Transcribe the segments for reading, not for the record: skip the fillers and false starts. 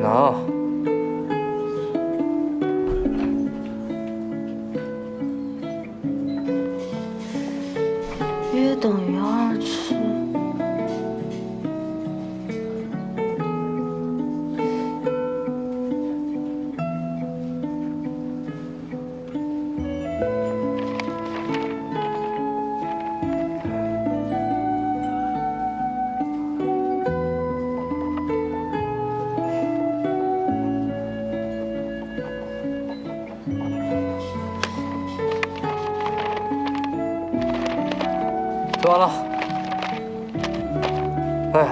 能。约等于2次。做完了。哎呀，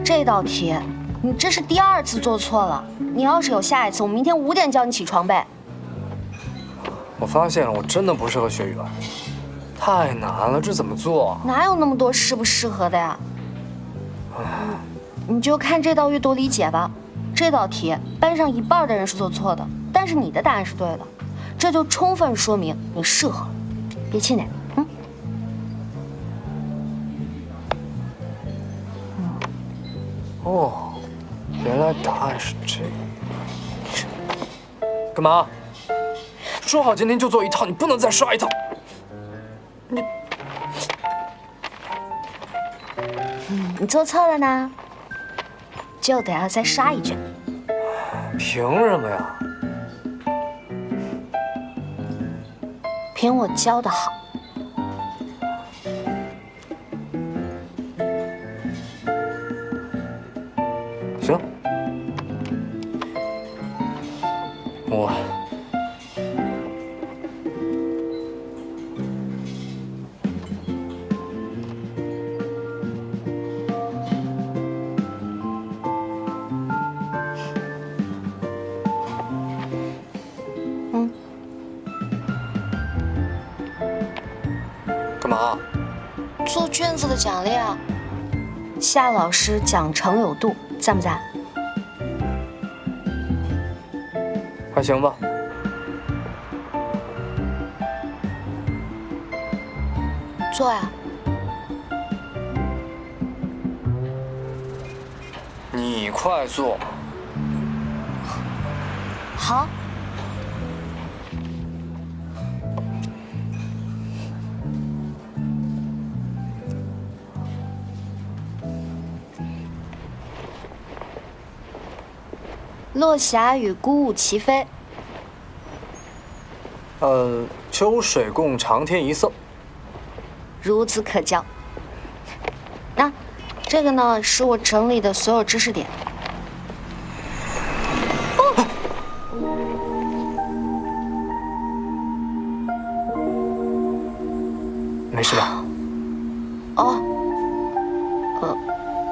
这道题，你这是第2次做错了。你要是有下一次，我明天5点叫你起床呗。我发现了，我真的不适合学语文，太难了，这怎么做？哪有那么多适不适合的呀？你就看这道阅读理解吧。这道题班上1半的人是做错的，但是你的答案是对的，这就充分说明你适合。别气馁，哦，原来答案是这个。干嘛？说好今天就做一套，你不能再刷一套。你做错了呢，就得要再刷一卷。凭什么呀？凭我教的好。行，我。干嘛？做卷子的奖励啊。夏老师讲诚有度，赞不赞？还行吧。做呀。你快做。好。落霞与孤鹜齐飞。秋水共长天一色。孺子可教。那这个呢，是我整理的所有知识点。没事吧？哦，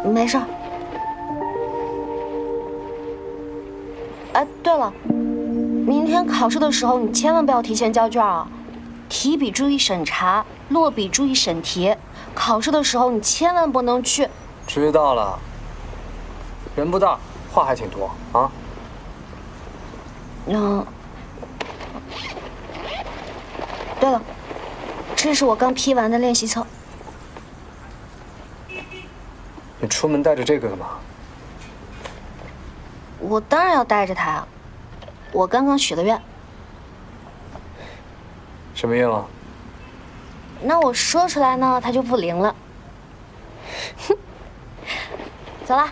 没事。哎，对了，明天考试的时候你千万不要提前交卷啊！提笔注意审查，落笔注意审题。考试的时候你千万不能去。知道了。人不大，话还挺多啊。对了，这是我刚批完的练习册。你出门带着这个干嘛？我当然要带着它啊！我刚刚许了愿。什么愿望？那我说出来呢，它就不灵了。走了。